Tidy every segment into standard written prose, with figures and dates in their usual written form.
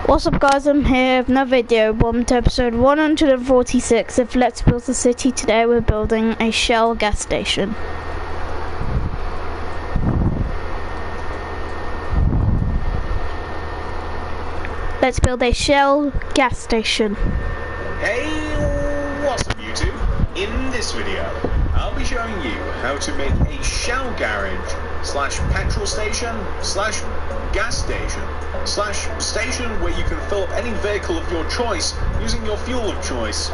What's up guys, I'm here with another video. Welcome to episode 146 of Let's Build the City. Today we're building a Shell gas station. Let's build a Shell gas station. Hey, what's up YouTube? In this video, I'll be showing you how to make a Shell garage slash petrol station slash gas station slash station where you can fill up any vehicle of your choice using your fuel of choice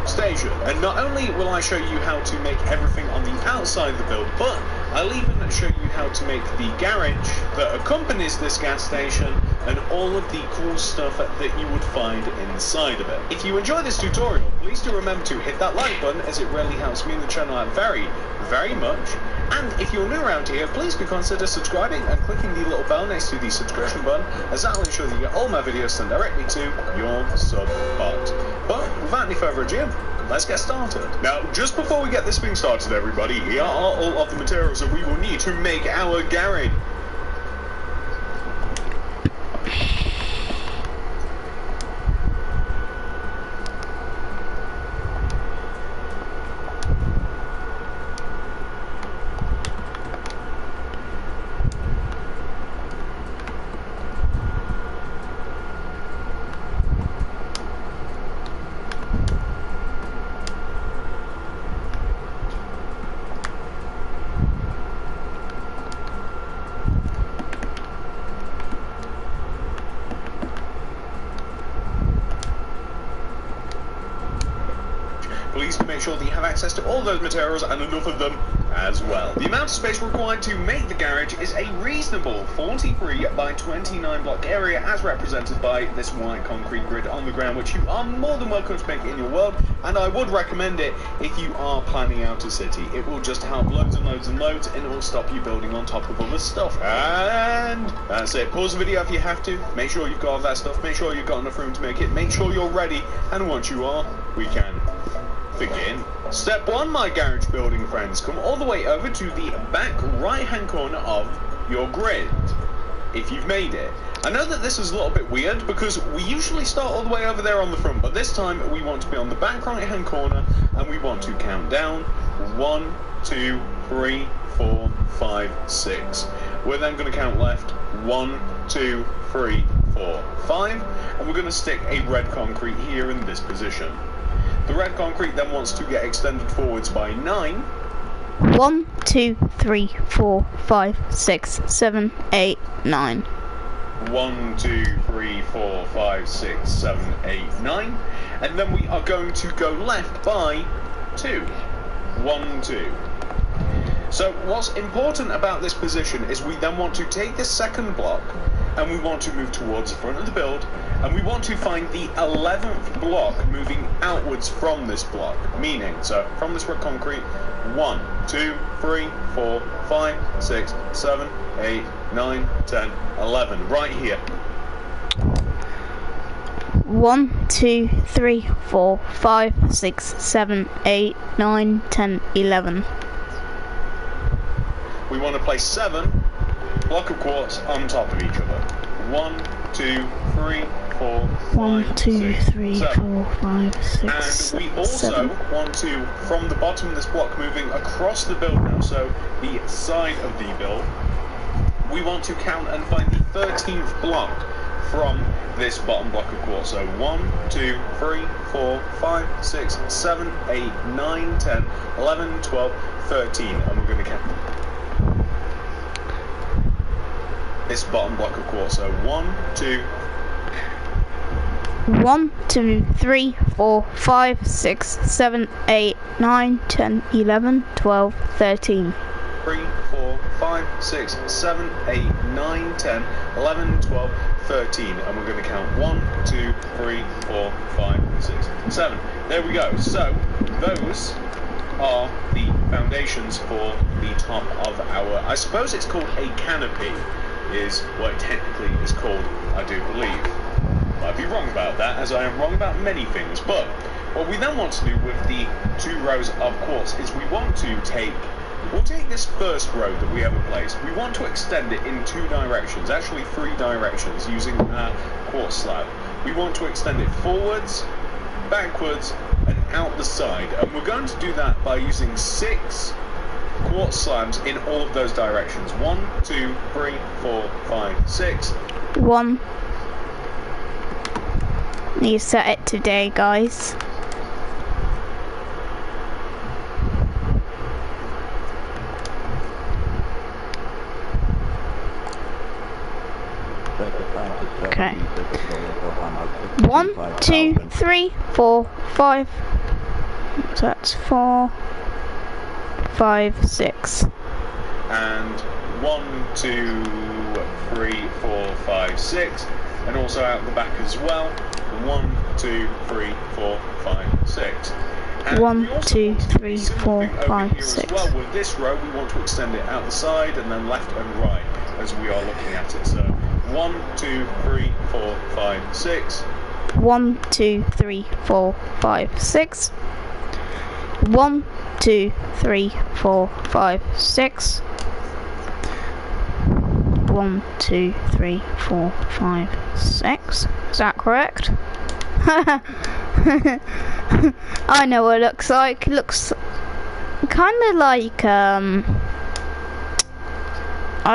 station. And not only will I show you how to make everything on the outside of the build, but I'll even show you how to make the garage that accompanies this gas station and all of the cool stuff that you would find inside of it. If you enjoy this tutorial, please do remember to hit that like button, as it really helps me and the channel out very, very much. And if you're new around here, please do consider subscribing and clicking the little bell next to the subscription button, as that will ensure that you get all my videos sent directly to your sub box. But without any further ado, let's get started. Now, just before we get this thing started, everybody, here are all of the materials that we will need to make our garage. Please do make sure that you have access to all those materials and enough of them as well. The amount of space required to make the garage is a reasonable 43 by 29 block area, as represented by this white concrete grid on the ground, which you are more than welcome to make in your world, and I would recommend it if you are planning out a city. It will just help loads and loads and loads, and it will stop you building on top of other stuff. And that's it. Pause the video if you have to. Make sure you've got all that stuff. Make sure you've got enough room to make it. Make sure you're ready, and once you are, we can begin. Step 1, my garage building friends. Come all the way over to the back right hand corner of your grid, if you've made it. I know that this is a little bit weird because we usually start all the way over there on the front, but this time we want to be on the back right hand corner and we want to count down 1, 2, 3, 4, 5, 6. We're then going to count left 1, 2, 3, 4, 5, and we're going to stick a red concrete here in this position. The red concrete then wants to get extended forwards by 9. 1, 2, 3, 4, 5, 6, 7, 8, 9. 1, 2, 3, 4, 5, 6, 7, 8, 9. And then we are going to go left by 2. 1, 2. So what's important about this position is we then want to take this second block and we want to move towards the front of the build, and we want to find the 11th block moving outwards from this block, meaning, so from this red concrete, 1, 2, 3, 4, 5, 6, 7, 8, 9, 10, 11, right here. 1, 2, 3, 4, 5, 6, 7, 8, 9, 10, 11. We want to place 7 block of quartz on top of each other. 1, 2, 3, 4, 1, 2, 3, 4, 5, 6, and we also 7. want to, from the bottom of this block, moving across the build now, so the side of the build, we want to count and find the 13th block from this bottom block of quartz. So 1, 2, 3, 4, 5, 6, 7, 8, 9, 10, 11, 12, 13, and we're going to count this bottom block of quartz. So 1, 2, 1, 2, 3, 4, 5, 6, 7, 8, 9, 10, 11, 12, 13. 3, 4, 5, 6, 7, 8, 9, 10, 11, 12, 13. And we're going to count 1, 2, 3, 4, 5, 6, 7. There we go. So those are the foundations for the top of our, I suppose it's called a canopy, is what it technically is called, I do believe. I'd be wrong about that, as I am wrong about many things, but what we then want to do with the 2 rows of quartz is we want to take we'll take this first row that we have in place. We want to extend it in 2 directions, actually 3 directions, using our quartz slab. We want to extend it forwards, backwards, and out the side. And we're going to do that by using 6 quartz slabs in all of those directions. 1, 2, 3, 4, 5, 6. 1. You set it today, guys. Okay. 1, 2, 3, 4, 5. So that's 4, 5, 6. And 1, 2, 3, 4, 5, 6. And also out the back as well. 1, 2, 3, 4, 5, 6. And 1, 2, 3, 4, 5, 6. Well, with this row, we want to extend it out the side and then left and right as we are looking at it. So 1, 2, 3, 4, 5, 6. 1, 2, 3, 4, 5, 6. 1, 2, 3, 4, 5, 6. 1, 2, 3, 4, 5, 6. Is that correct? I know what it looks like. It looks kind of like, I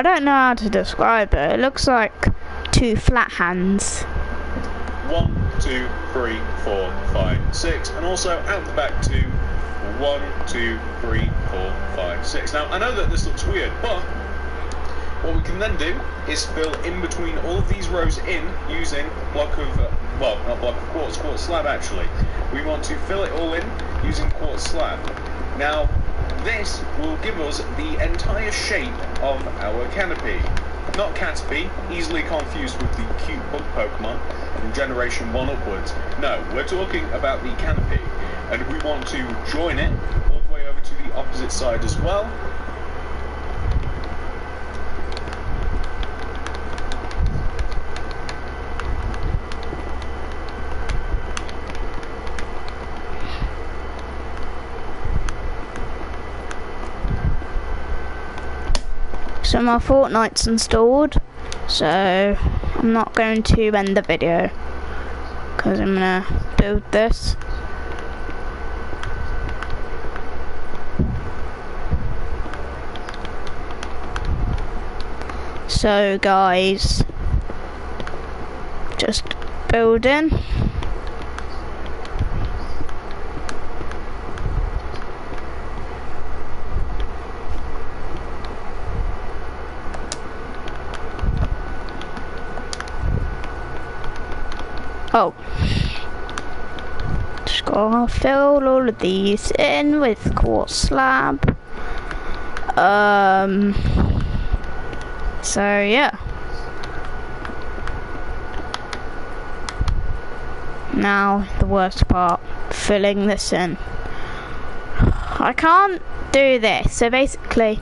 don't know how to describe it. It looks like 2 flat hands. 1, 2, 3, 4, 5, 6. And also out the back too. 1, 2, 3, 4, 5, 6. Now, I know that this looks weird, but what we can then do is fill in between all of these rows in using block of, well, not block of quartz, quartz slab actually. We want to fill it all in using quartz slab. Now, this will give us the entire shape of our canopy. Not Caterpie, easily confused with the cute bug Pokemon from Generation 1 upwards. No, we're talking about the canopy. And we want to join it all the way over to the opposite side as well. So my Fortnite's installed, so I'm not going to end the video because I'm gonna build this. So guys, just building. Oh, just gotta fill all of these in with quartz slab. So yeah. Now the worst part, filling this in. I can't do this, so basically,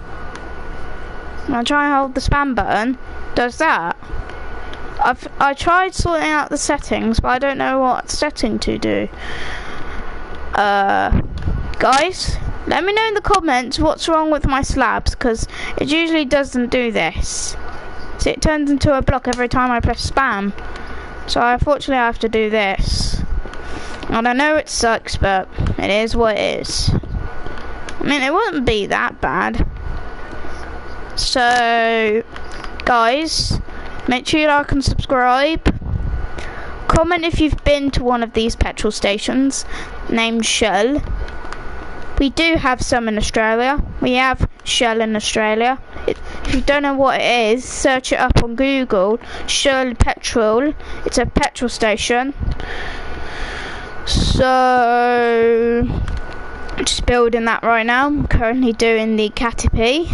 when I try and hold the spam button, does that. I tried sorting out the settings, but I don't know what setting to do. Guys, let me know in the comments what's wrong with my slabs, because it usually doesn't do this. So it turns into a block every time I press spam. So unfortunately I have to do this. And I know it sucks, but it is what it is. I mean, it wouldn't be that bad. So, guys, make sure you like and subscribe. Comment if you've been to one of these petrol stations named Shell. We do have some in Australia. We have Shell in Australia. If you don't know what it is, search it up on Google. Shell Petrol. It's a petrol station. So, just building that right now. I'm currently doing the Caterpie.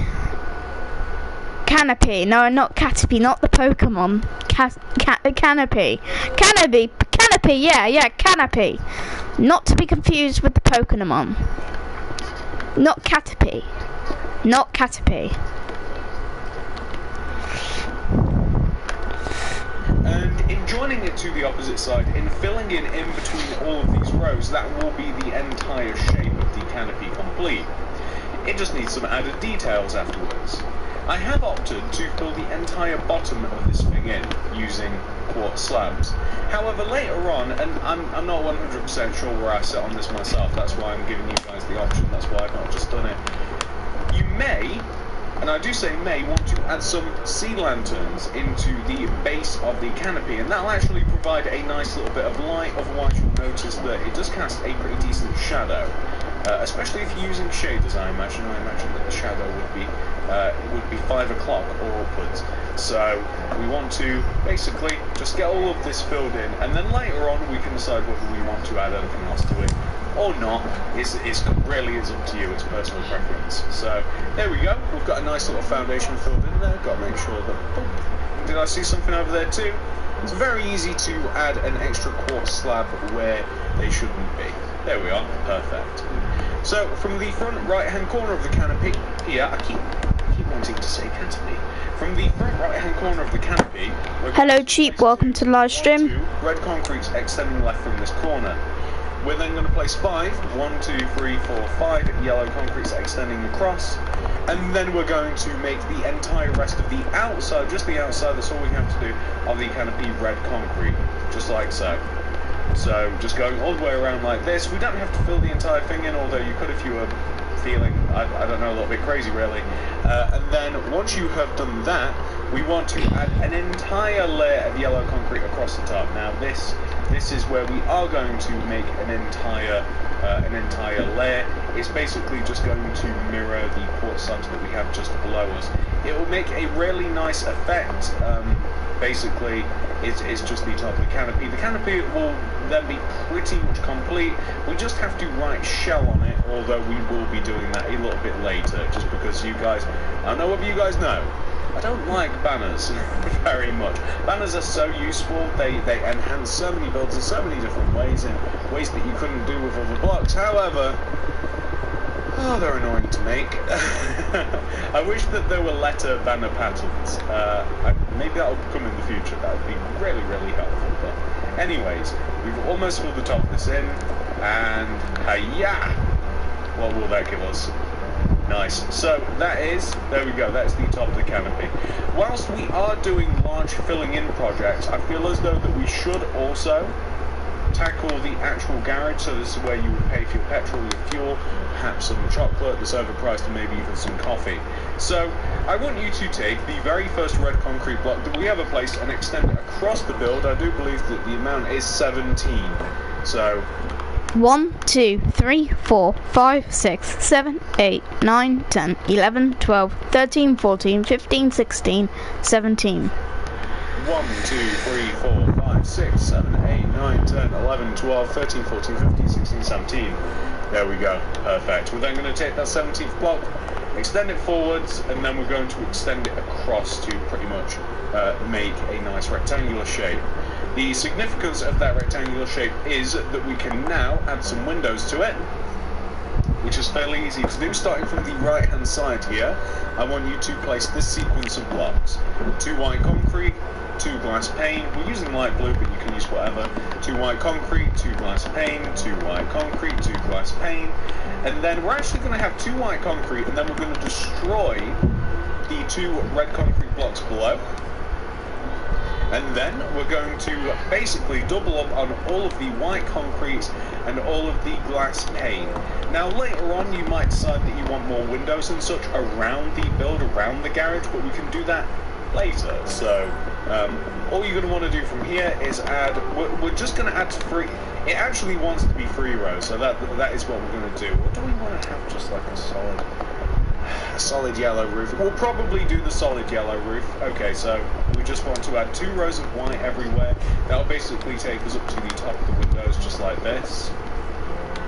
Canopy. No, not Caterpie, not the Pokemon. Canopy. Canopy, yeah, Canopy. Not to be confused with the Pokemon. Not Caterpie. Not Caterpie. And in joining it to the opposite side, in filling in between all of these rows, that will be the entire shape of the canopy complete. It just needs some added details afterwards. I have opted to fill the entire bottom of this thing in using quartz slabs. However, later on, and I'm not 100% sure where I sit on this myself, that's why I'm giving you guys the option, that's why I've not just done it. You may, and I do say may, want to add some sea lanterns into the base of the canopy, and that'll actually provide a nice little bit of light. Otherwise you'll notice that it does cast a pretty decent shadow, especially if you're using shaders. I imagine that the shadow would be 5 o'clock or upwards. So we want to basically just get all of this filled in, and then later on we can decide whether we want to add anything else to it or not. It really is up to you, it's personal preference. So there we go, we've got a nice little foundation filled in there. Got to make sure that, oh, did I see something over there too? It's very easy to add an extra quartz slab where they shouldn't be. There we are, perfect. So from the front right hand corner of the canopy, here, I keep wanting to say canopy. From the front right hand corner of the canopy, hello Cheap, welcome to the live stream. Red concrete extending left from this corner. We're then going to place 5, 1, 2, 3, 4, 5 yellow concretes extending across, and then we're going to make the entire rest of the outside, just the outside, that's all we have to do, of the canopy red concrete, just like so. So just going all the way around like this. We don't have to fill the entire thing in, although you could if you were feeling, I don't know, a little bit crazy really. And then once you have done that, we want to add an entire layer of yellow concrete across the top. Now this is where we are going to make an entire layer. It's basically just going to mirror the quartz slabs that we have just below us. It will make a really nice effect. Basically, it's just the top of the canopy. The canopy will then be pretty much complete. We just have to write shell on it, although we will be doing that a little bit later, just because you guys, I don't know whether you guys know, I don't like banners very much. Banners are so useful, they enhance so many builds in so many different ways, in ways that you couldn't do with other blocks. However, oh, they're annoying to make. I wish that there were letter banner patterns. Maybe that will come in the future. That would be really, really helpful. But anyways, we've almost filled the top of this in, and hiya! What will that give us? Nice. So that is, there we go, that's the top of the canopy. Whilst we are doing large filling in projects, I feel as though that we should also tackle the actual garage. So this is where you would pay for your petrol, your fuel, perhaps some chocolate that's overpriced, and maybe even some coffee. So I want you to take the very first red concrete block that we ever placed and extend it across the build. I do believe that the amount is 17. So 1, 2, 3, 4, 5, 6, 7, 8, 9, 10, 11, 12, 13, 14, 15, 16, 17. 1, 2, 3, 4, 5, 6, 7, 8, 9, 10, 11, 12, 13, 14, 15, 16, 17. There we go. Perfect. We're then going to take that 17th block, extend it forwards, and then we're going to extend it across to pretty much make a nice rectangular shape. The significance of that rectangular shape is that we can now add some windows to it, which is fairly easy to do. Starting from the right hand side here, I want you to place this sequence of blocks. 2 white concrete, 2 glass pane. We're using light blue, but you can use whatever. 2 white concrete, 2 glass pane, 2 white concrete, 2 glass pane. And then we're actually going to have 2 white concrete, and then we're going to destroy the 2 red concrete blocks below. And then we're going to basically double up on all of the white concrete and all of the glass pane. Now later on you might decide that you want more windows and such around the build, around the garage, but we can do that later. So all you're going to want to do from here is add, we're just going to add 3, it actually wants to be 3 rows, so that is what we're going to do. Or do we want to have just like a solid yellow roof? We'll probably do the solid yellow roof. Okay, so we just want to add 2 rows of white everywhere. That'll basically take us up to the top of the windows, just like this.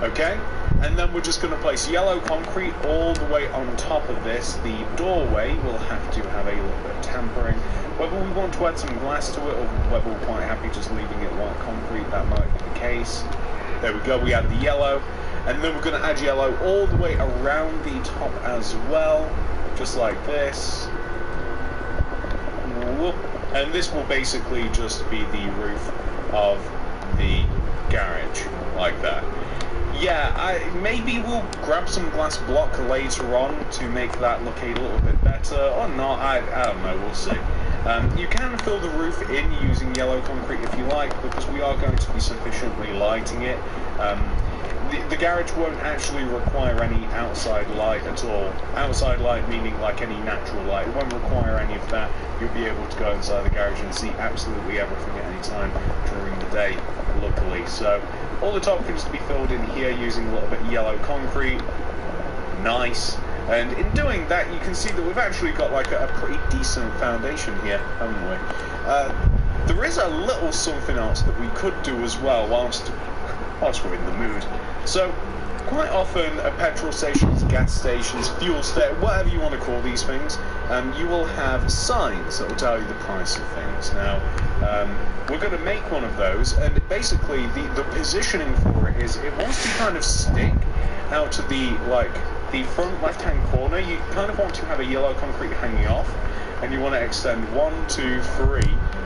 Okay, and then we're just going to place yellow concrete all the way on top of this. The doorway will have to have a little bit of tampering. Whether we want to add some glass to it, or whether we're quite happy just leaving it white concrete, that might be the case. There we go, we add the yellow. And then we're going to add yellow all the way around the top as well, just like this. And this will basically just be the roof of the garage, like that. yeah, maybe we'll grab some glass block later on to make that look a little bit better, or not, I don't know, we'll see. You can fill the roof in using yellow concrete if you like, because we are going to be sufficiently lighting it. The garage won't actually require any outside light at all. Outside light meaning like any natural light. It won't require any of that. You'll be able to go inside the garage and see absolutely everything at any time during the day, luckily. So all the top things to be filled in here using a little bit of yellow concrete. Nice. And in doing that, you can see that we've actually got like a pretty decent foundation here, haven't we? There is a little something else that we could do as well whilst we're in the mood. So, quite often at petrol stations, gas stations, fuel stations, whatever you want to call these things, you will have signs that will tell you the price of things. Now, we're going to make one of those, and basically the positioning for it is it wants to kind of stick out to the front left-hand corner. You kind of want to have a yellow concrete hanging off, and you want to extend 1, 2, 3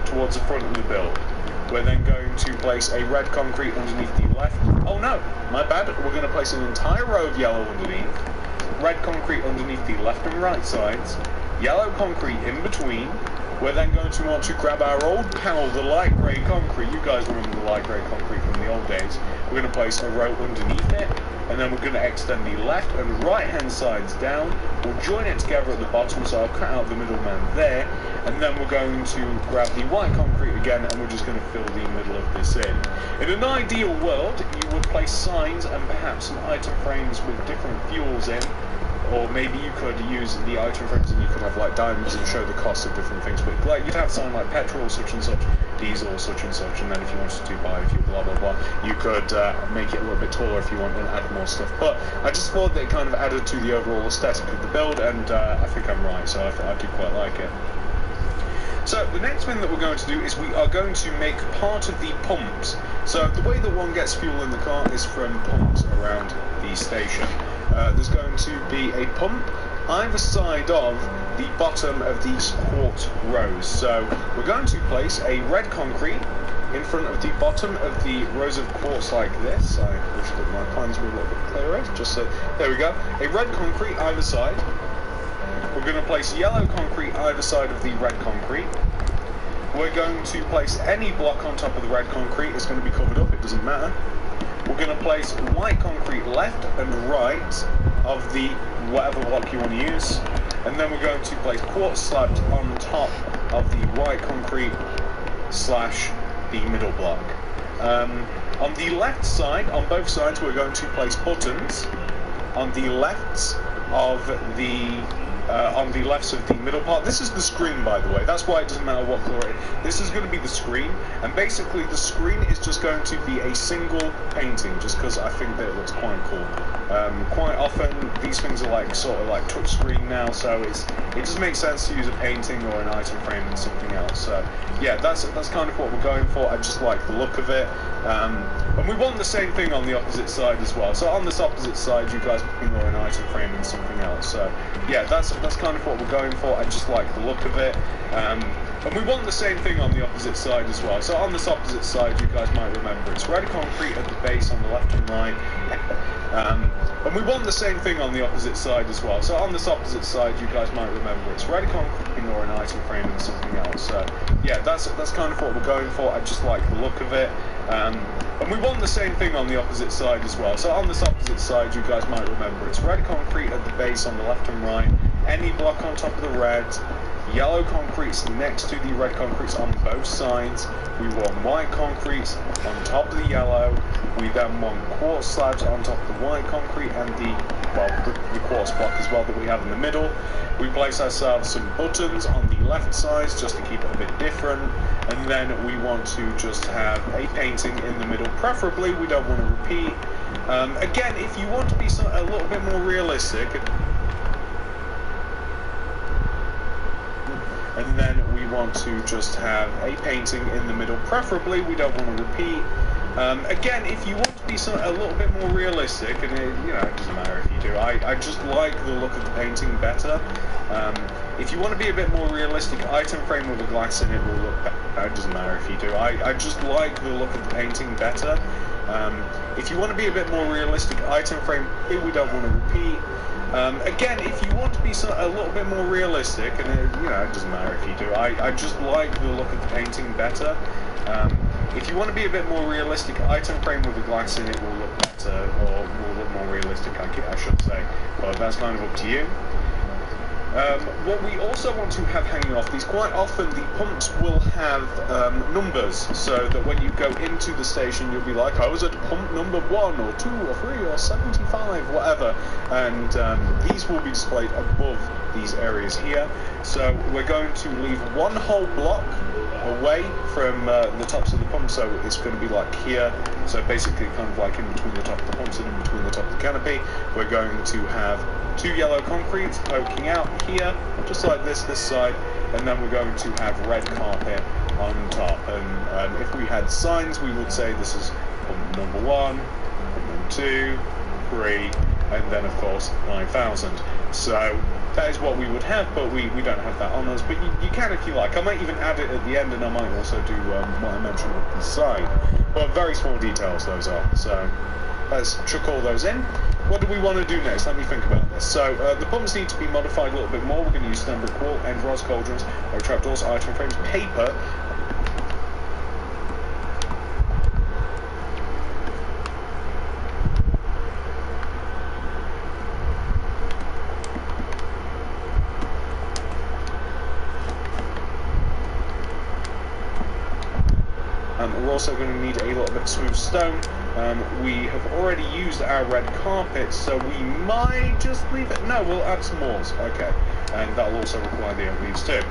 towards the front of the build. We're then going to place a red concrete underneath the left. Oh no, my bad. We're going to place an entire row of yellow underneath, red concrete underneath the left and right sides, yellow concrete in between. We're then going to want to grab our old panel, the light grey concrete. You guys remember the light grey concrete from the old days. We're going to place a row underneath it, and then we're going to extend the left and right hand sides down. We'll join it together at the bottom, so I'll cut out the middleman there, and then we're going to grab the white concrete again, and we're just going to fill the middle of this in. In an ideal world, you would place signs and perhaps some item frames with different fuels in, or maybe you could use the item frames and you could have like diamonds and show the cost of different things. But like you'd have something like petrol, such and such, diesel, such and such, and then if you wanted to buy a few blah blah blah, you could make it a little bit taller if you want and add more stuff. But I just thought that it kind of added to the overall aesthetic of the build, and I think I'm right, so I do quite like it. So the next thing that we're going to do is we are going to make part of the pumps. So the way that one gets fuel in the car is from pumps around the station. There's going to be a pump either side of the bottom of these quart rows. So we're going to place a red concrete in front of the bottom of the rows of quartz like this. I wish that my plans were a little bit clearer. Just so, there we go. A red concrete either side. We're going to place yellow concrete either side of the red concrete. We're going to place any block on top of the red concrete. It's going to be covered up, it doesn't matter. We're going to place white concrete left and right of the whatever block you want to use. And then we're going to place quartz slabs on top of the white concrete slash the middle block. On the left side, on both sides, we're going to place buttons on the lefts of the lefts of the middle part. This is the screen, by the way. That's why it doesn't matter what color it is. This is going to be the screen, and basically the screen is just going to be a single painting, just because I think that it looks quite cool. Quite often these things are like sort of like touch screen now, so it just makes sense to use a painting or an item frame and something else. So yeah, that's kind of what we're going for. I just like the look of it. And we want the same thing on the opposite side as well. So on this opposite side, you guys ignore an item frame and something else. So yeah, that's kind of what we're going for. I just like the look of it. And we want the same thing on the opposite side as well. So on this opposite side, you guys might remember it's red concrete at the base on the left and right. And we want the same thing on the opposite side as well. So on this opposite side, you guys might remember it's red concrete or an item frame and something else. So yeah, that's kind of what we're going for. I just like the look of it. And we want the same thing on the opposite side as well. So on this opposite side, you guys might remember it's red concrete at the base on the left and right. Any block on top of the red. Yellow concretes next to the red concretes on both sides. We want white concretes on top of the yellow. We then want quartz slabs on top of the white concrete and the quartz block as well that we have in the middle. We place ourselves some buttons on the left sides just to keep it a bit different. And then we want to just have a painting in the middle. Preferably, we don't want to repeat. Again, if you want to be a little bit more realistic, and then we want to just have a painting in the middle. Preferably, we don't want to repeat. Again, if you want to be a little bit more realistic, and it doesn't matter if you do. I just like the look of the painting better. If you want to be a bit more realistic, item frame with a glass in it will look better. It doesn't matter if you do. I just like the look of the painting better. If you want to be a bit more realistic, item frame, here we don't want to repeat. Again, if you want to be a little bit more realistic, and it doesn't matter if you do, I just like the look of the painting better. If you want to be a bit more realistic, item frame with a glass in it will look better, or will look more realistic, I should say. But that's kind of up to you. What we also want to have hanging off these, quite often the pumps will have numbers, so that when you go into the station you'll be like, I was at pump number 1 or 2 or 3 or 75, whatever, and these will be displayed above these areas here. So we're going to leave one whole block away from the tops of the pump, so it's going to be like here, so basically kind of like in between the top of the pumps and in between the top of the canopy. We're going to have 2 yellow concretes poking out here, just like this side, and then we're going to have red carpet on top. And if we had signs, we would say this is pump number 1, pump number 2, 3, and then of course 9,000. So that is what we would have, but we don't have that on us, but you can if you like. I might even add it at the end, and I might also do what I mentioned with the sign. But very small details those are, so let's chuck all those in. What do we want to do next? Let me think about this. So the pumps need to be modified a little bit more. We're going to use stem brick wall, end rods, cauldrons, trapdoors, item frames, paper. We're also going to need a little bit of smooth stone. We have already used our red carpet, so we might just leave it. No, we'll add some walls. Okay, and that'll also require the oak leaves too.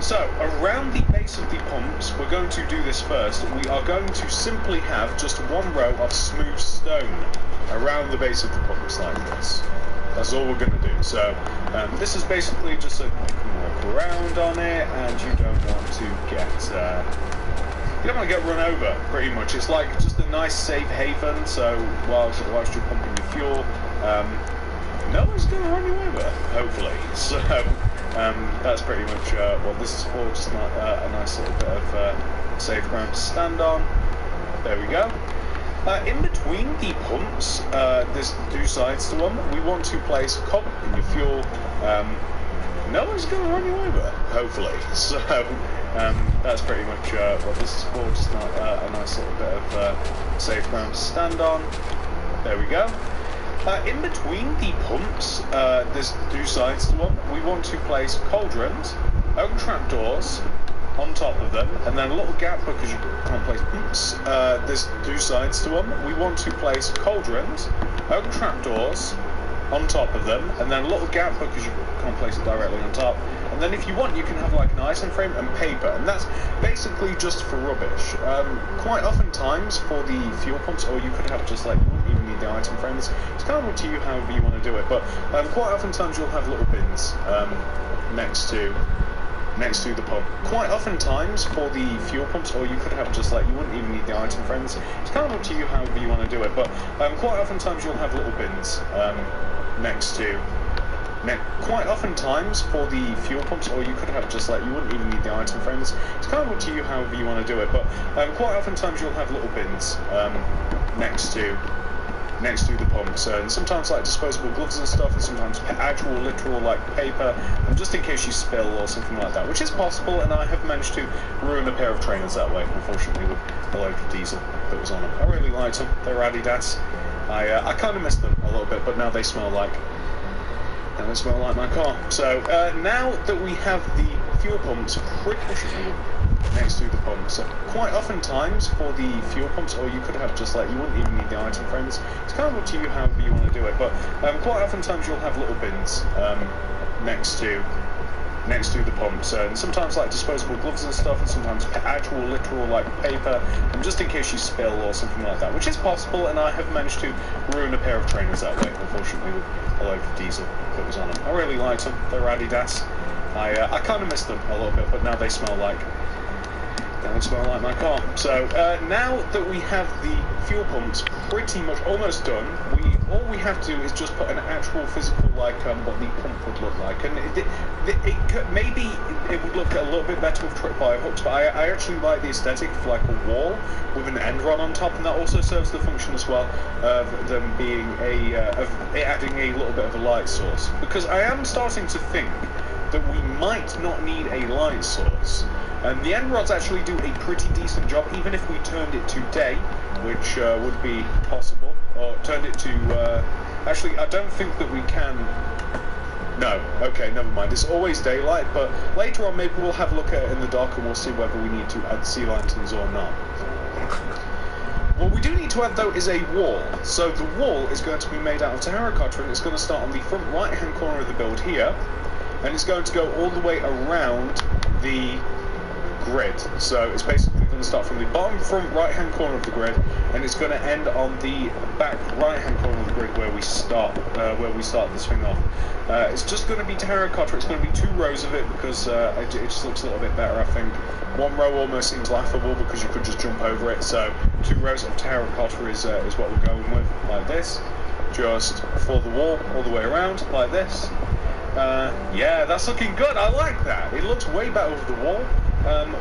So around the base of the pumps, we're going to do this first. We are going to simply have just one row of smooth stone around the base of the pumps like this. That's all we're going to do. So this is basically just so you can walk around on it, and you don't want to get run over, pretty much. It's like just a nice safe haven, so whilst you're pumping your fuel, no one's going to run you over, hopefully. So that's pretty much what this is for, just a nice little bit of safe ground to stand on. There we go. In between the pumps, there's 2 sides to them. We want to place a cob in your fuel. No one's going to run you over, hopefully. So that's pretty much what this is for, just a nice little bit of safe ground to stand on. There we go. In between the pumps, there's 2 sides to them. We want to place cauldrons, oak trapdoors on top of them, and then a little gap because you can't place pumps. There's 2 sides to them. We want to place cauldrons, oak trapdoors on top of them, and then a little gap because you can't place it directly on top. And then if you want, you can have like an item frame and paper, and that's basically just for rubbish. Quite often times for the fuel pumps, or you could have just like, you wouldn't even need the item frame. It's kind of up to you however you want to do it, but quite often times you'll have little bins next to the pump. Quite often times for the fuel pumps, or you could have just like, you wouldn't even need the item frames. It's kind of up to you however you want to do it, but quite often times you'll have little bins quite often times for the fuel pumps, or you could have just like, you wouldn't even need the item frames. It's kind of up to you however you want to do it, but quite often times you'll have little bins next to the pumps, and sometimes like disposable gloves and stuff, and sometimes actual literal like paper, and just in case you spill or something like that, which is possible, and I have managed to ruin a pair of trainers that way, unfortunately, with a load of diesel that was on them. I really liked them. They were Adidas. I kind of missed them a little bit, but now they smell like my car. So now that we have the fuel pumps pretty much next to the pumps, quite often times for the fuel pumps, or you could have just like, you wouldn't even need the item frames. It's kind of up to you however you want to do it, but quite often times you'll have little bins next to the pumps, and sometimes like disposable gloves and stuff, and sometimes actual literal like paper, and just in case you spill or something like that, which is possible, and I have managed to ruin a pair of trainers that way, unfortunately, with a load of diesel that was on them. I really liked them. They were Adidas. I kind of missed them a little bit, but now they smell like my car. So now that we have the fuel pumps pretty much almost done, we all we have to do is just put an actual physical, like, what the pump would look like. And maybe it would look a little bit better with tripwire hooks, but I actually like the aesthetic of, like, a wall with an end rod on top, and that also serves the function as well of them being of it adding a little bit of a light source. Because I am starting to think that we might not need a light source. And the end rods actually do a pretty decent job, even if we turned it to day, which would be possible, or turned it to, actually, I don't think that we can, no, okay, never mind, it's always daylight, but later on maybe we'll have a look at it in the dark and we'll see whether we need to add sea lanterns or not. What we do need to add, though, is a wall. So the wall is going to be made out of terracotta, and it's going to start on the front right-hand corner of the build here, and it's going to go all the way around the grid. So it's basically going to start from the bottom front right-hand corner of the grid, and it's going to end on the back right-hand corner of the grid where we start this thing off. It's just going to be terracotta. It's going to be 2 rows of it because it just looks a little bit better, I think. 1 row almost seems laughable because you could just jump over it. So 2 rows of terracotta is what we're going with, like this, just for the wall all the way around, like this. Yeah, that's looking good. I like that. It looks way better with the wall.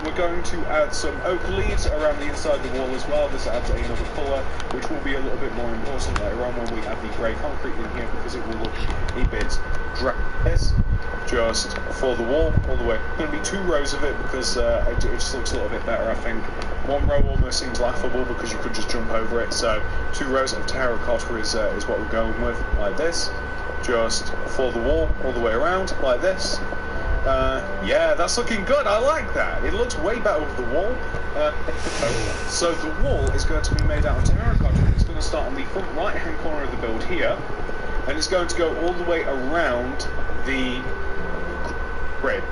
We're going to add some oak leaves around the inside of the wall as well. This adds another colour, which will be a little bit more important later on when we add the grey concrete in here, because it will look a bit dry. Just for the wall all the way. It's going to be 2 rows of it because it just looks a little bit better, I think. 1 row almost seems laughable because you could just jump over it. So 2 rows of terracotta is what we're going with, like this. Just for the wall all the way around, like this. Yeah, that's looking good. I like that. It looks way better with the wall. So the wall is going to be made out of terracotta. It's going to start on the front right-hand corner of the build here, and it's going to go all the way around the grid.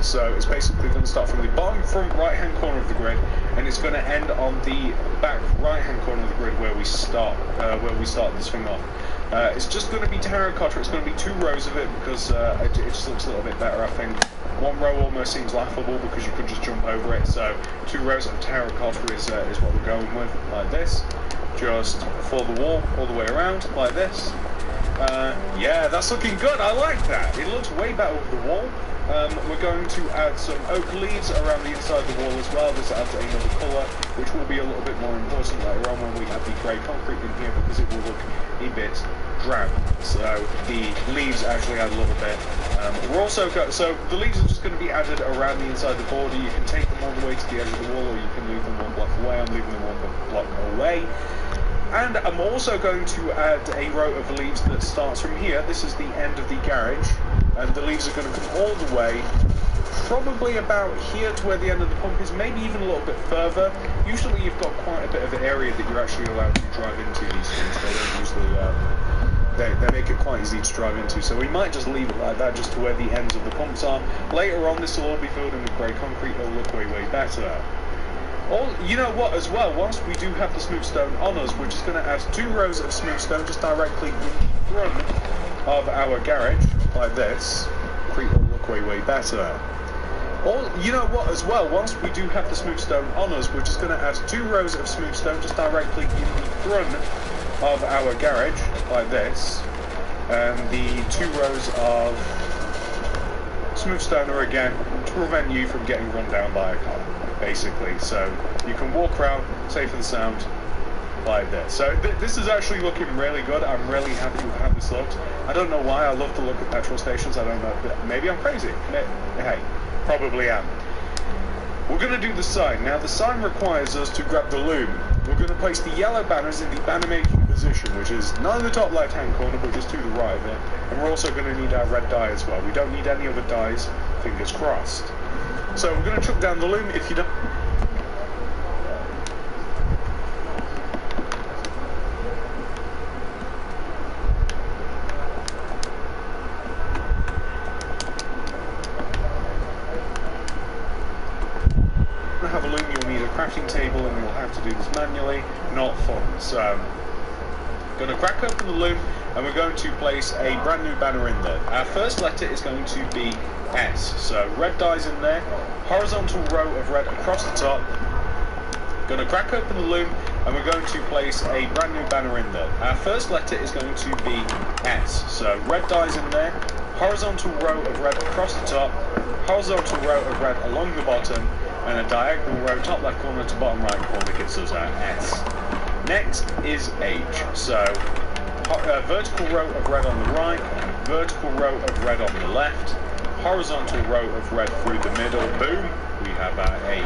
So it's basically going to start from the bottom front right-hand corner of the grid, and it's going to end on the back right-hand corner of the grid where we start this thing off. It's just going to be terracotta. It's going to be 2 rows of it because it just looks a little bit better, I think. 1 row almost seems laughable because you could just jump over it. So 2 rows of terracotta is what we're going with, like this. Just for the wall all the way around, like this. Yeah, that's looking good. I like that. It looks way better with the wall. We're going to add some oak leaves around the inside of the wall as well. This adds another colour, which will be a little bit more important later on when we have the grey concrete in here, because it will look a bit drab, so the leaves actually add a little bit. We're also so the leaves are just going to be added around the inside of the border. You can take them all the way to the edge of the wall, or you can leave them one block away. I'm leaving them one block away. And I'm also going to add a row of leaves that starts from here. This is the end of the garage, and the leaves are going to come all the way, probably about here to where the end of the pump is, maybe even a little bit further. Usually you've got quite a bit of an area that you're actually allowed to drive into these things. They don't usually, they make it quite easy to drive into, so we might just leave it like that, just to where the ends of the pumps are. Later on, this will all be filled in with grey concrete. It'll look way, way better. You know what, as well, whilst we do have the smooth stone on us, we're just going to add 2 rows of smooth stone just directly in front of our garage, like this. Concrete will look way, way better. You know what, as well, whilst we do have the smooth stone on us, we're just going to add 2 rows of smooth stone just directly in the front of our garage, like this. And the 2 rows of smooth stone are again to prevent you from getting run down by a car, basically. So you can walk around, safe and sound, like this. So this is actually looking really good. I'm really happy with how this looks. I don't know why. I love to look at petrol stations. I don't know. Maybe I'm crazy. Hey, probably am. We're going to do the sign. Now the sign requires us to grab the loom. We're going to place the yellow banners in the banner making position, which is not in the top left hand corner but just to the right of it. And we're also going to need our red dye as well. We don't need any other dyes, fingers crossed. So we're going to chuck down the loom. If you don't... have a loom, you'll need a crafting table and you'll have to do this manually. Not fun. So I'm going to crack open the loom and we're going to place a brand new banner in there. Our first letter is going to be S. So red dye's in there, horizontal row of red across the top. Going to crack open the loom and we're going to place a brand new banner in there. Our first letter is going to be S. So red dye's in there, horizontal row of red across the top, horizontal row of red along the bottom, and a diagonal row top left corner to bottom right corner gives us our S. Next is H. So vertical row of red on the right, vertical row of red on the left, horizontal row of red through the middle. Boom, we have our H.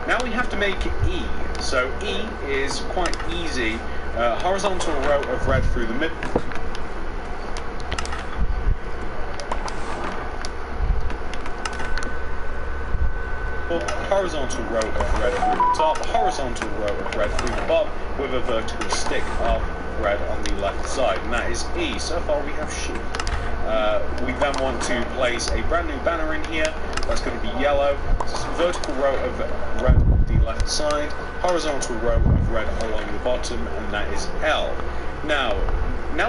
Now we have to make E. So E is quite easy. Horizontal row of red through the middle. Horizontal row of red through the top, horizontal row of red through the bottom, with a vertical stick of red on the left side, and that is E. So far we have sheep. We then want to place a brand new banner in here. That's going to be yellow. So vertical row of red on the left side, horizontal row of red along the bottom, and that is L. Now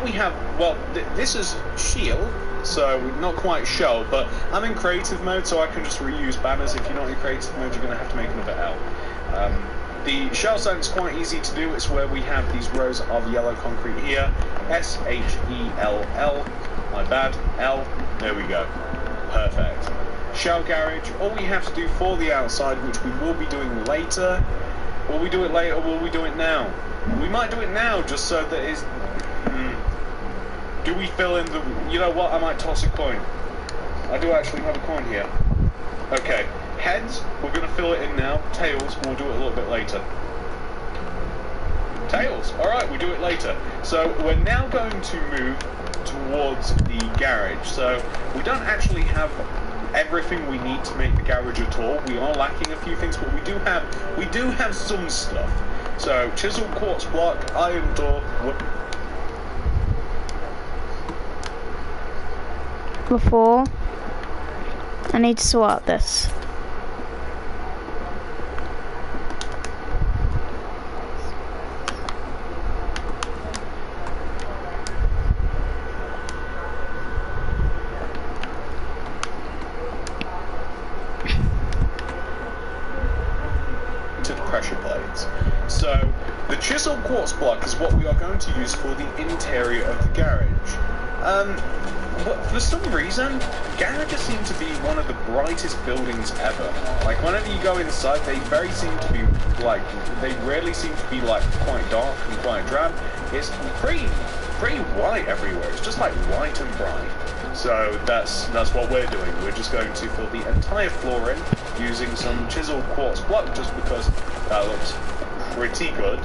we have, well, this is shield. So not quite shell, but I'm in creative mode, so I can just reuse banners. If you're not in creative mode, you're going to have to make another L. The shell sign is quite easy to do. It's where we have these rows of yellow concrete here. S-H-E-L-L. My bad. L. There we go. Perfect. Shell garage. All we have to do for the outside, which we will be doing later. Will we do it later or will we do it now? We might do it now, just so that it's... Do we fill in the... You know what? I might toss a coin. I do actually have a coin here. Okay. Heads, we're going to fill it in now. Tails, we'll do it a little bit later. Tails. Alright, we'll do it later. So, we're now going to move towards the garage. So, we don't actually have everything we need to make the garage at all. We are lacking a few things, but we do have some stuff. So, chisel, quartz block, iron door... Before I need to sort out this. To the pressure plates. So the chisel quartz block is what we are going to use for the interior of the garage. But for some reason, garages seem to be one of the brightest buildings ever. Like, whenever you go inside, they rarely seem to be, like, quite dark and quite drab. It's pretty white everywhere. It's just like white and bright. So that's what we're doing. We're just going to fill the entire floor in using some chiseled quartz block, just because that looks pretty good.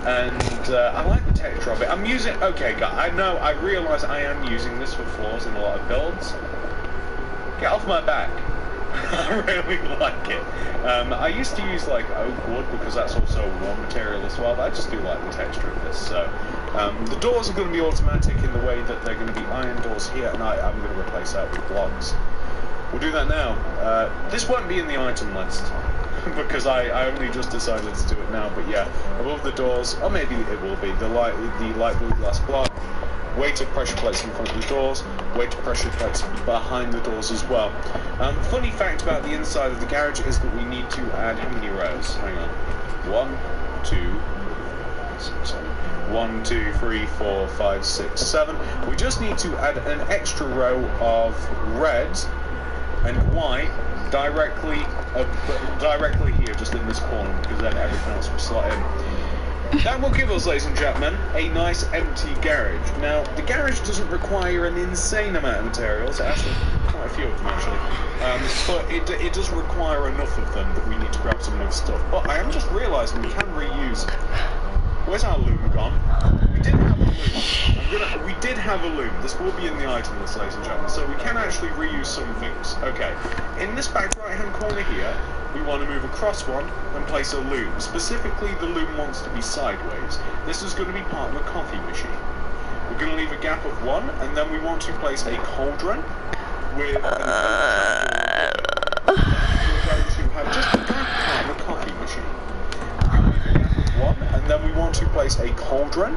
And I like the texture of it. I'm using, okay guys, I realise I am using this for floors in a lot of builds. Get off my back. I really like it. I used to use like oak wood because that's also a warm material as well, but I just do like the texture of this. So the doors are going to be automatic in the way that they're going to be iron doors here, and I'm going to replace that with blocks. We'll do that now. This won't be in the item list because I only just decided to do it now, but yeah, above the doors, or maybe it will be, the light blue glass block, weighted pressure plates in front of the doors, weighted pressure plates behind the doors as well. Funny fact about the inside of the garage is that we need to add how many rows? Hang on. 1, 2, 3, 4, 5, 6, 7. We just need to add an extra row of red and white directly here, just in this corner, because then everything else will slot in. That will give us, ladies and gentlemen, a nice empty garage. Now, the garage doesn't require an insane amount of materials, actually, quite a few of them actually, but it does require enough of them that we need to grab some new stuff. But I am just realising we can reuse. Where's our loom gone? We did have a loom. We did have a loom. This will be in the item list, ladies and gentlemen, so we can actually reuse some things. Okay, in this back right-hand corner here, we want to move across one and place a loom. Specifically, the loom wants to be sideways. This is going to be part of a coffee machine. We're going to leave a gap of 1, and then we want to place a cauldron with we're going to have just a gap part of a coffee machine. And then we want to place a cauldron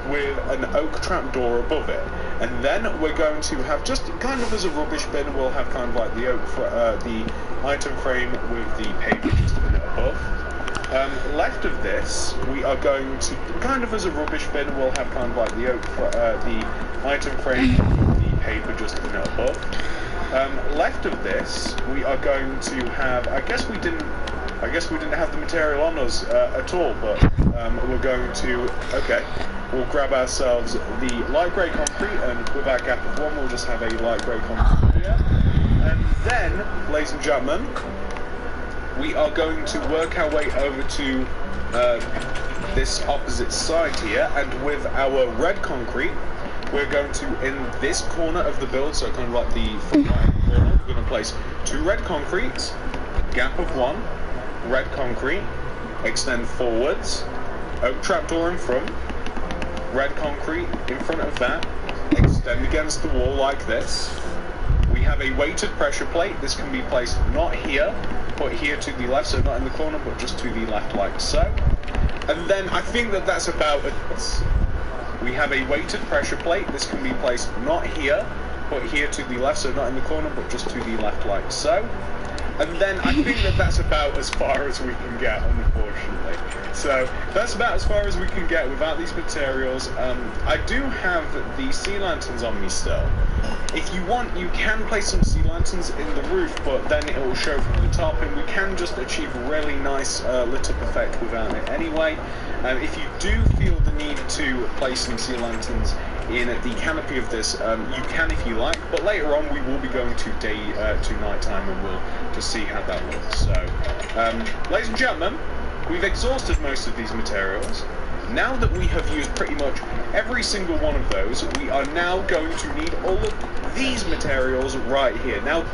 with an oak trapdoor above it, and then we're going to have, just kind of as a rubbish bin, we'll have kind of like the the item frame with the paper just a bit above. Left of this, we are going to, kind of as a rubbish bin, we'll have kind of like the the item frame with the paper just a bit above. Left of this, we are going to have, I guess we didn't have the material on us at all, but we're going to, okay, we'll grab ourselves the light grey concrete, and with our gap of 1, we'll just have a light grey concrete here. And then, ladies and gentlemen, we are going to work our way over to this opposite side here, and with our red concrete, we're going to, in this corner of the build, so kind of like the right corner, we're going to place 2 red concretes, gap of 1, red concrete, extend forwards, oak trapdoor in front, red concrete in front of that, extend against the wall like this. We have a weighted pressure plate. This can be placed not here, but here to the left, so not in the corner, but just to the left like so. And then I think that's about it. We have a weighted pressure plate. This can be placed not here, but here to the left, so not in the corner, but just to the left like so. And then I think that's about as far as we can get, unfortunately. So that's about as far as we can get without these materials. I do have the sea lanterns on me still. If you want, you can place some sea lanterns in the roof, but then it will show from the top, and we can just achieve a really nice lit up effect without it anyway. If you do feel the need to place some sea lanterns in the canopy of this, you can if you like, but later on we will be going to nighttime, and we'll just see how that looks. So, ladies and gentlemen, we've exhausted most of these materials. Now that we have used pretty much every single one of those, we are now going to need all of these materials right here. Now,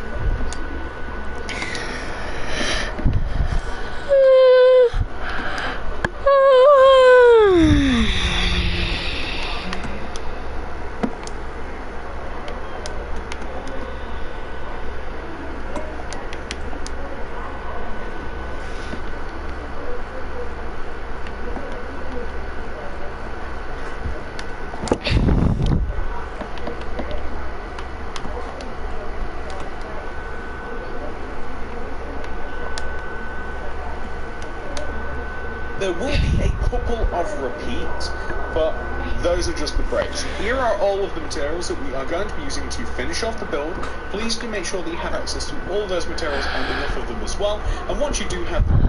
there will be a couple of repeats, but those are just the breaks. Here are all of the materials that we are going to be using to finish off the build. Please do make sure that you have access to all of those materials and enough of them as well. And once you do have them,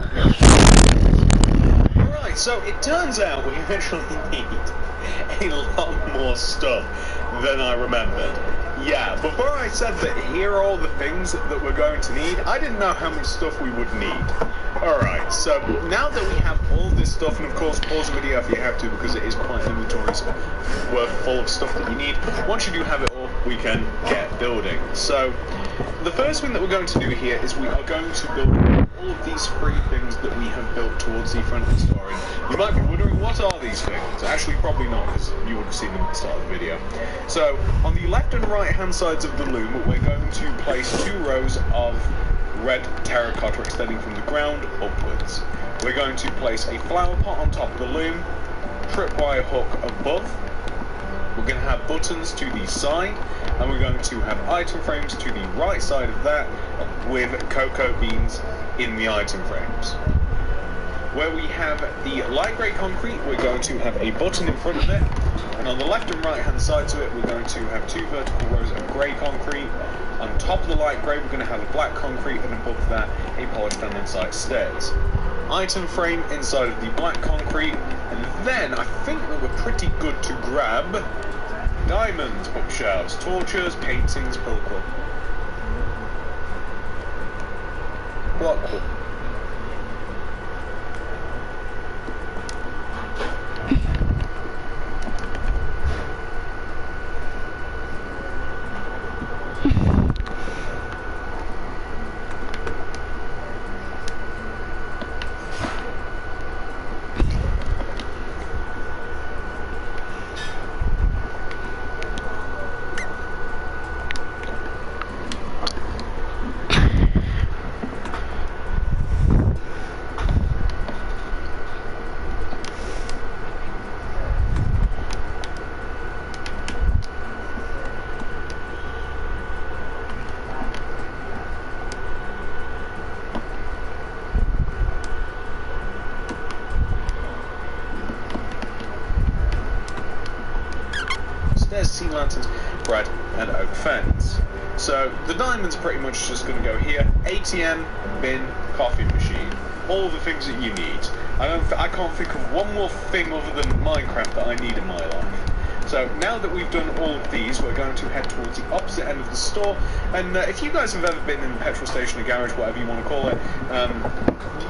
right, so it turns out we actually need a lot more stuff than I remembered. Yeah, before I said that here are all the things that we're going to need, I didn't know how much stuff we would need. Alright, so now that we have all this stuff, and of course pause the video if you have to because it is quite an inventory worth full of stuff that you need. Once you do have it all, we can get building. So the first thing that we're going to do here is we are going to build all of these three things that we have built towards the front of the store. And you might be wondering, what are these things? Actually, probably not, because you would have seen them at the start of the video. So on the left and right hand sides of the loom, we're going to place 2 rows of red terracotta extending from the ground upwards. We're going to place a flower pot on top of the loom, tripwire hook above. We're going to have buttons to the side, and we're going to have item frames to the right side of that with cocoa beans in the item frames. Where we have the light grey concrete, we're going to have a button in front of it, and on the left and right hand sides of it, we're going to have 2 vertical rows of grey concrete. On top of the light grey, we're going to have a black concrete, and above that, a polished andesite stairs. Item frame inside of the black concrete, and then I think that we're pretty good to grab diamonds, bookshelves, torches, paintings, pillar block. There's sea lanterns, bread, and oak fence. So the diamond's pretty much just going to go here. ATM, bin, coffee machine, all the things that you need. I can't think of one more thing other than Minecraft that I need in my life. So now that we've done all of these, we're going to head towards the opposite end of the store. And if you guys have ever been in a petrol station, a garage, whatever you want to call it,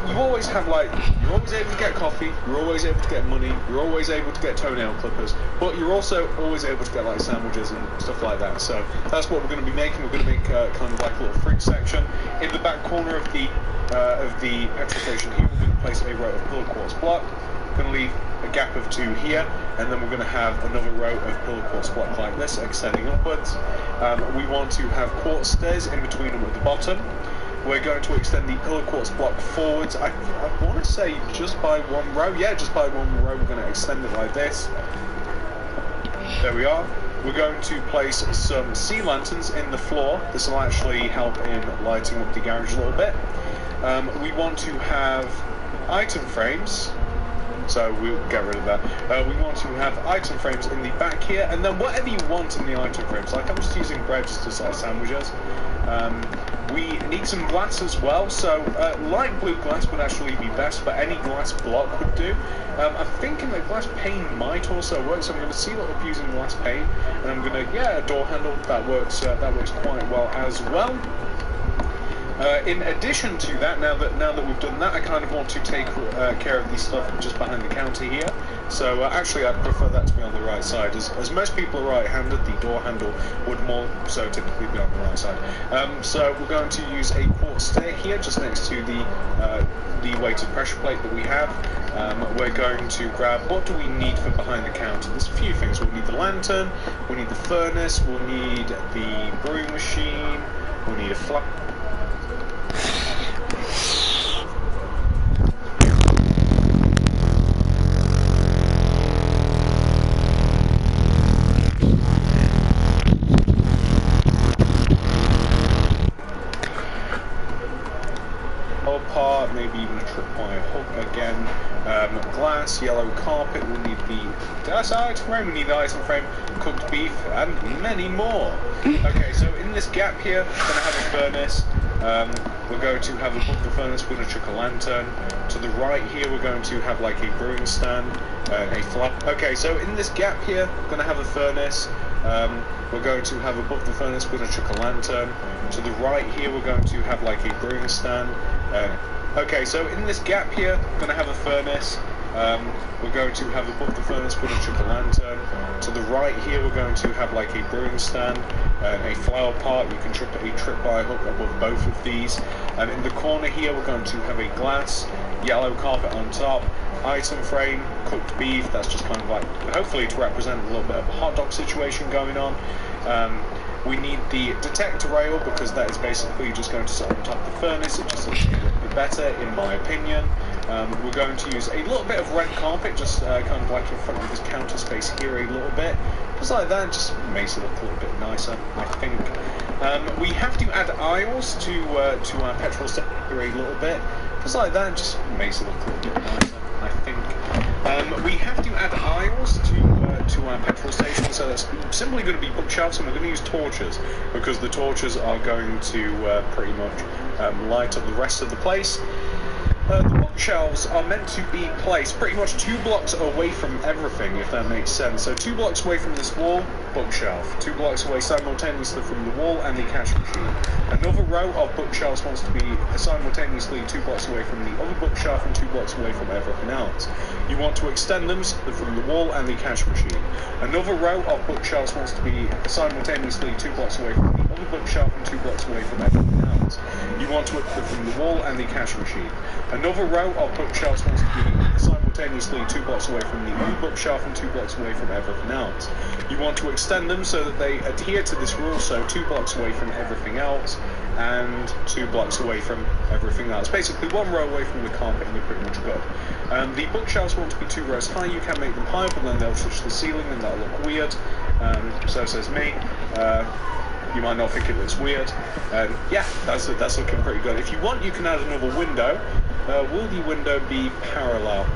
you always have you're always able to get coffee, you're always able to get money, you're always able to get toenail clippers, but you're also always able to get sandwiches and stuff like that. So that's what we're going to be making. We're going to make kind of like a little fruit section in the back corner of the petrol station here. We're going to place a row of pillar quartz block. We're going to leave a gap of 2 here, and then we're going to have another row of pillar quartz block like this extending upwards. We want to have quartz stairs in between them at the bottom. We're going to extend the pillar quartz block forwards. I want to say just by 1 row. Yeah, just by 1 row. We're going to extend it like this. There we are. We're going to place some sea lanterns in the floor. This will actually help in lighting up the garage a little bit. We want to have item frames. So we'll get rid of that. We want to have item frames in the back here, and then whatever you want in the item frames. Like I'm just using bread just to slice sandwiches. We need some glass as well, so light blue glass would actually be best, but any glass block would do. I'm thinking that glass pane might also work, so I'm going to seal it up using glass pane, and I'm going to, a door handle, that works quite well as well. In addition to that, now that we've done that, I kind of want to take care of the stuff just behind the counter here. So actually, I'd prefer that to be on the right side. As most people are right-handed, the door handle would more so typically be on the right side. So we're going to use a quartz stair here, just next to the weighted pressure plate that we have. We're going to grab, what do we need for behind the counter? There's a few things. We'll need the lantern, we'll need the furnace, we'll need the brewing machine, we'll need a flap. Maybe even a tripwire hook again. Glass, yellow carpet, we'll need the item frame, we need the item frame, cooked beef, and many more. Okay, so in this gap here, we're going to have a furnace. we're going to have above the furnace we're going to chuck a lantern. To the right here we're going to have like a brewing stand, a flat. Okay, so in this gap here we're going to have a furnace. We're going to have above the furnace we're going to chuck a lantern. To the right here we're going to have like a brewing stand. Okay, so in this gap here we're going to have a furnace. We're going to have above the furnace we're going to chuck a lantern. To the right here we're going to have like a brewing stand, a flower pot. You can trip a trip-by hook above both of these. And in the corner here we're going to have a glass, yellow carpet on top, item frame, cooked beef. That's just kind of like, hopefully to represent a little bit of a hot dog situation going on. We need the detector rail because that is basically just going to sit on top of the furnace. It just looks a little bit better in my opinion. We're going to use a little bit of red carpet, just kind of like in front of this counter space here a little bit. Just like that, just makes it look a little bit nicer, I think. We have to add aisles to our petrol station here a little bit. Just like that, just makes it look a little bit nicer, I think. We have to add aisles to our petrol station, so that's simply going to be bookshelves, and we're going to use torches, because the torches are going to pretty much light up the rest of the place. The bookshelves are meant to be placed pretty much 2 blocks away from everything, if that makes sense. So 2 blocks away from this wall, bookshelf. 2 blocks away simultaneously from the wall and the cash machine. Another row of bookshelves wants to be simultaneously 2 blocks away from the other bookshelf and 2 blocks away from everything else. You want to extend them from the wall and the cash machine. Another row of bookshelves wants to be simultaneously 2 blocks away from the other bookshelf and 2 blocks away from everything else. You want to put them from the wall and the cash machine. Another row of bookshelves wants to be simultaneously 2 blocks away from the other bookshelf and 2 blocks away from everything else. You want to extend them so that they adhere to this rule, so 2 blocks away from everything else and 2 blocks away from everything else. Basically 1 row away from the carpet and you're pretty much good. The bookshelves want to be 2 rows high. You can make them higher, but then they'll touch the ceiling and that'll look weird. So says me. You might not think it looks weird. Yeah, that's looking pretty good. If you want, you can add another window. Will the window be parallel?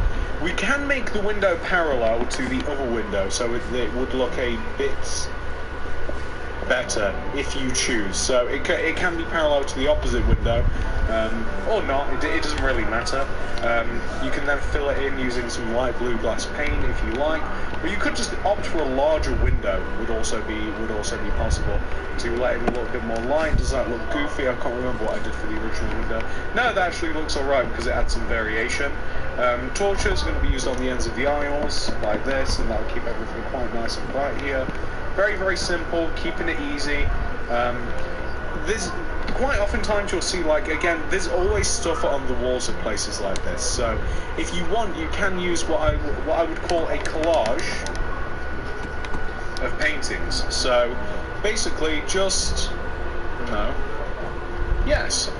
We can make the window parallel to the other window, so it would look a bit better if you choose. So it can be parallel to the opposite window, or not. It doesn't really matter. You can then fill it in using some light blue glass paint if you like, or you could just opt for a larger window. Would also be possible to let in a little bit more light. Does that look goofy? I can't remember what I did for the original window. No, that actually looks alright because it adds some variation. Torches are going to be used on the ends of the aisles like this, and that'll keep everything quite nice and bright here. Very, very simple, keeping it easy. There's quite oftentimes you'll see, like, again, there's always stuff on the walls of places like this. So if you want, you can use what I would call a collage of paintings. So basically just, no, yes.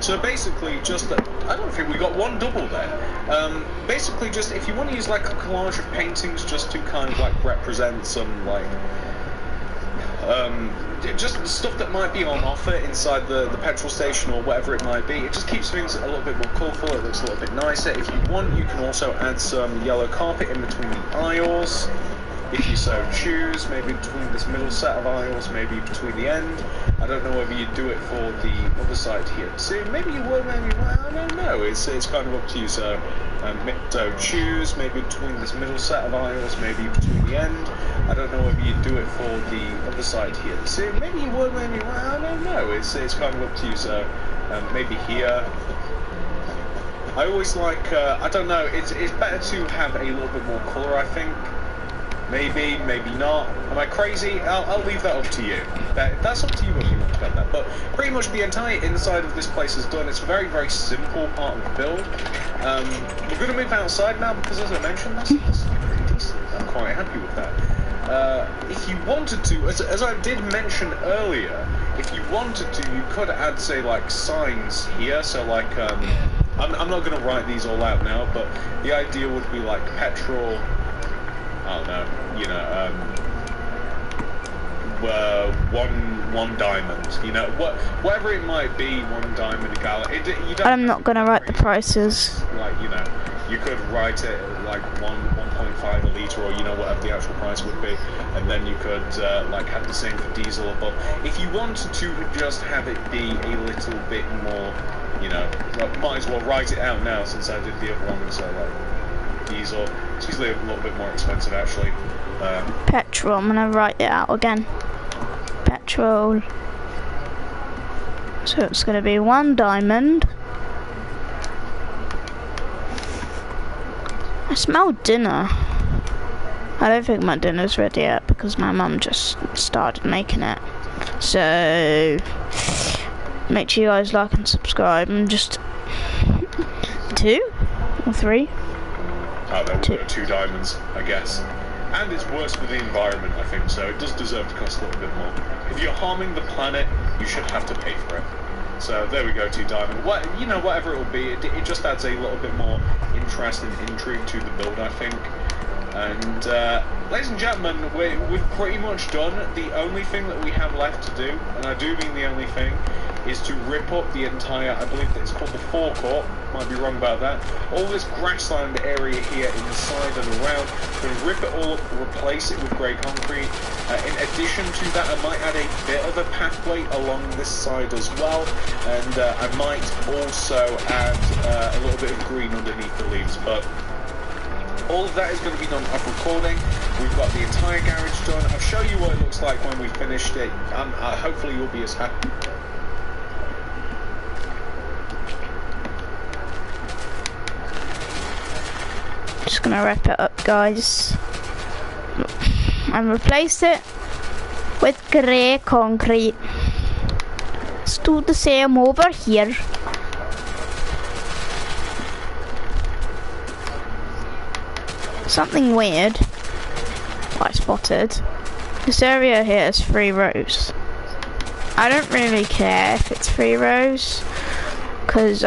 So basically, just I don't think we got one double there. Basically, just if you want to use like a collage of paintings, just to kind of like represent some like just stuff that might be on offer inside the petrol station or whatever it might be. It just keeps things a little bit more colourful. It looks a little bit nicer. If you want, you can also add some yellow carpet in between the aisles. if you so choose, maybe between this middle set of aisles, maybe between the end. I don't know whether you'd do it for the other side here too. Maybe you would, maybe well, I don't know. It's kind of up to you. So choose maybe between this middle set of aisles, maybe between the end. I don't know whether you'd do it for the other side here too. Maybe you would, maybe well, I don't know. It's kind of up to you. So maybe here. I always like, I don't know, it's better to have a little bit more colour, I think. Maybe, maybe not. Am I crazy? I'll leave that up to you. That's up to you whether you want to spend that. But pretty much the entire inside of this place is done. It's a very, very simple part of the build. We're going to move outside now because, as I mentioned, that's pretty decent. I'm quite happy with that. If you wanted to, as I did mention earlier, if you wanted to, you could add, say, like, signs here. So, like, I'm not going to write these all out now, but the idea would be, like, petrol... I don't know, you know, one diamond, you know, whatever it might be, 1 diamond a gallon. I'm not gonna write the prices. Like, you know, you could write it like 1.5 a litre, or you know, whatever the actual price would be, and then you could like have the same for diesel above. If you wanted to just have it be a little bit more, you know, well, might as well write it out now since I did the other one. So like. Diesel. It's usually a little bit more expensive actually. Petrol, I'm gonna write it out again. Petrol. So it's gonna be 1 diamond. I smell dinner. I don't think my dinner's ready yet because my mum just started making it. So make sure you guys like and subscribe. And just 2 or 3. Oh, there were 2 diamonds, I guess. And it's worse for the environment, I think, so it does deserve to cost a little bit more. If you're harming the planet, you should have to pay for it. So there we go, 2 diamond. You know, whatever it will be, it just adds a little bit more interest and intrigue to the build, I think. And, ladies and gentlemen, we've pretty much done. The only thing that we have left to do, and I do mean the only thing, is to rip up the entire, I believe that it's called the Forecourt, might be wrong about that, all this grassland area here inside and around. We're going to rip it all up, replace it with grey concrete. In addition to that, I might add a bit of a pathway along this side as well, and I might also add a little bit of green underneath the leaves, but all of that is going to be done off recording. We've got the entire garage done. I'll show you what it looks like when we've finished it. Hopefully you'll be as happy. Just gonna wrap it up, guys, and replace it with grey concrete. Let's do the same over here. Something weird I spotted. This area here is 3 rows. I don't really care if it's 3 rows, cause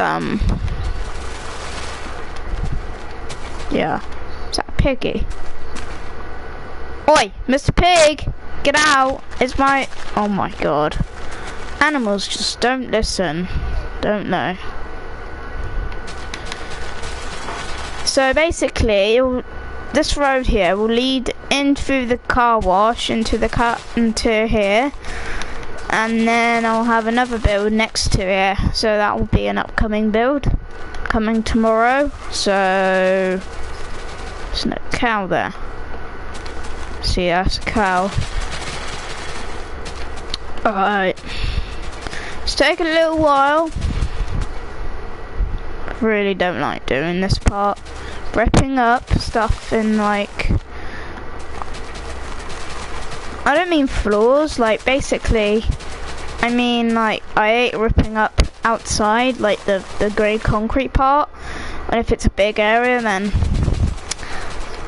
yeah. Is that a piggy? Oi, Mr. Pig! Get out! It's my... Oh my god. Animals just don't listen. Don't know. So basically, this road here will lead in through the car wash into here. And then I'll have another build next to it. So that will be an upcoming build. Coming tomorrow. So... There's no cow there. See, that's a cow. Alright. It's taken a little while. Really don't like doing this part. Ripping up stuff in, like... I don't mean floors, like, basically... I mean, like, I hate ripping up outside, like, the grey concrete part. And if it's a big area, then...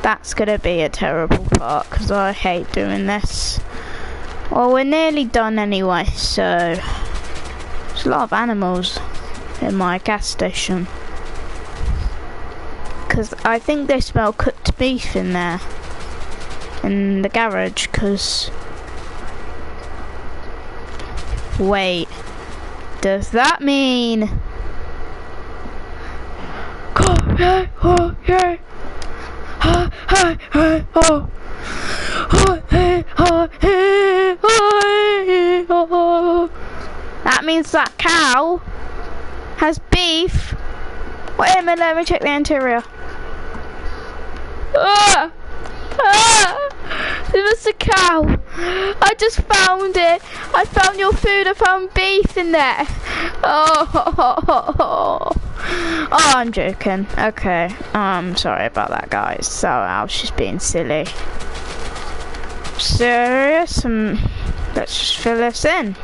That's gonna be a terrible part, because I hate doing this. Well, we're nearly done anyway, so... There's a lot of animals in my gas station. Because I think they smell cooked beef in there. In the garage, because... Wait. Does that mean... Oh, yeah, oh, yeah. Oh. That means that cow has beef. Wait a minute, let me check the interior. There's a cow. I just found it. I found your food. I found beef in there. Oh, I'm joking. Okay. Sorry about that, guys. So I was just being silly. Serious. Let's just fill this in.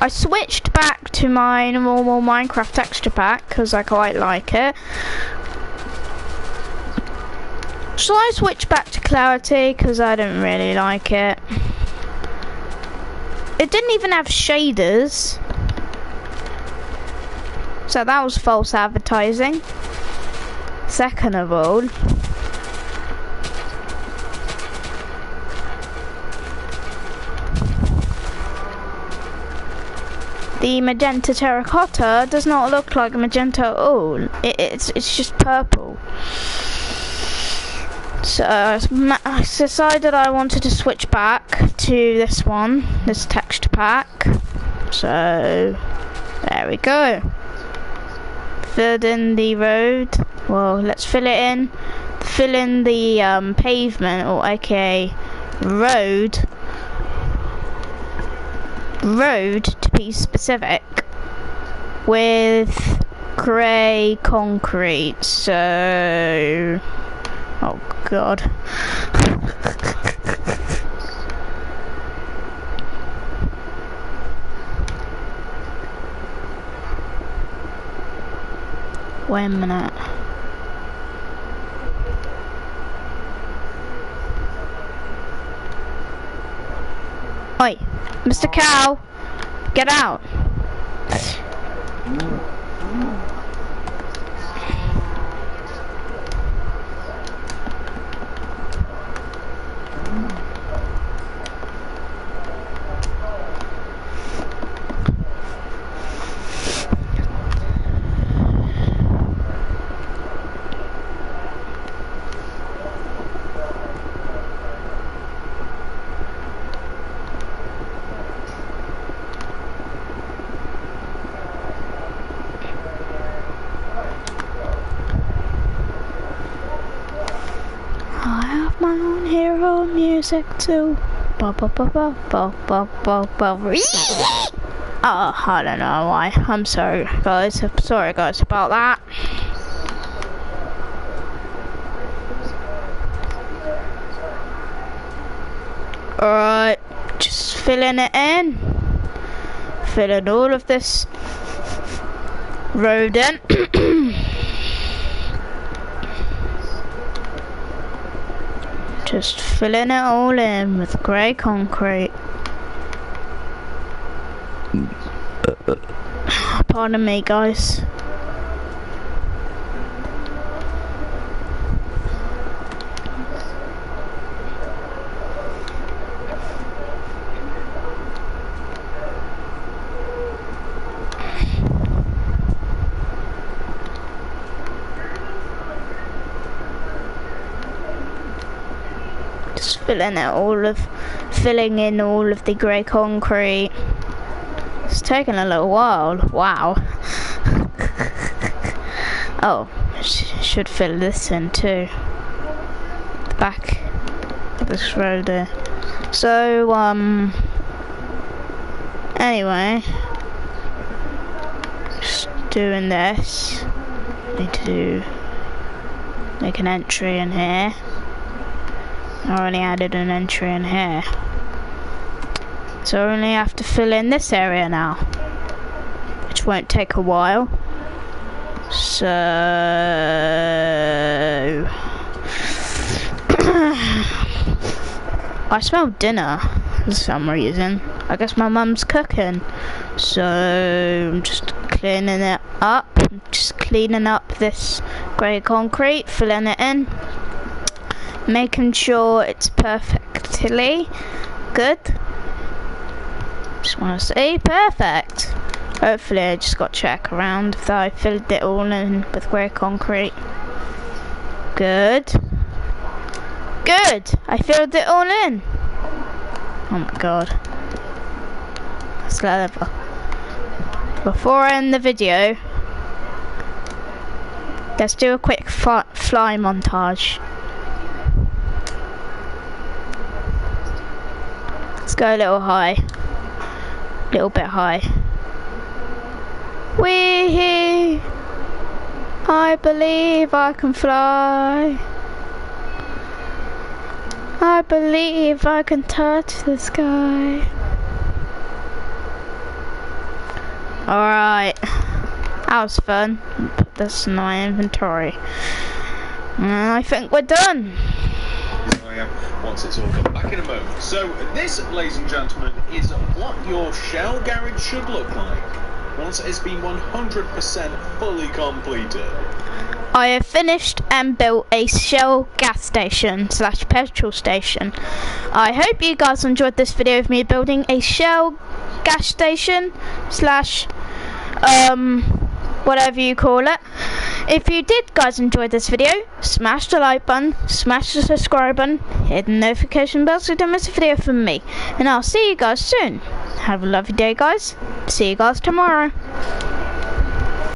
I switched back to my normal Minecraft texture pack because I quite like it. Shall I switch back to clarity because I don't really like it? It didn't even have shaders, so that was false advertising. Second of all, the magenta terracotta does not look like magenta at all. It's just purple. So I decided I wanted to switch back to this one, this texture pack. So there we go. Filled in the road. Well, let's fill it in. Fill in the pavement, or aka road. Road to be specific, with grey concrete. So, oh god. Wait a minute. Oi, Mr. Cow, get out. My own hero music too. Oh, I don't know why. I'm sorry, guys. Sorry, guys, about that. Alright, just filling it in. Filling all of this road in. Just filling it all in with grey concrete. Pardon me, guys. Filling in all of the grey concrete. It's taken a little while. Wow. Oh, should fill this in too. The back of this road there. So anyway, just doing this. Need to make an entry in here. I already added an entry in here. So I only have to fill in this area now, which won't take a while. So I smell dinner for some reason. I guess my mum's cooking. So I'm just cleaning it up. Just cleaning up this grey concrete, filling it in. Making sure it's perfectly good. Just want to say perfect. Hopefully I just got to check around if I filled it all in with grey concrete. Good. Good. I filled it all in. Oh my god. That's clever. Before I end the video, let's do a quick fly montage. Let's go a little high. A little bit high. Wee! I believe I can fly. I believe I can touch the sky. Alright. That was fun. Put this in my inventory. I think we're done. I am, once it's all come back in a moment. So this, ladies and gentlemen, is what your shell garage should look like once it's been 100% fully completed. I have finished and built a Shell gas station / petrol station. I hope you guys enjoyed this video of me building a Shell gas station / whatever you call it. If you did guys enjoy this video, smash the like button, smash the subscribe button, hit the notification bell so you don't miss a video from me. And I'll see you guys soon. Have a lovely day guys. See you guys tomorrow.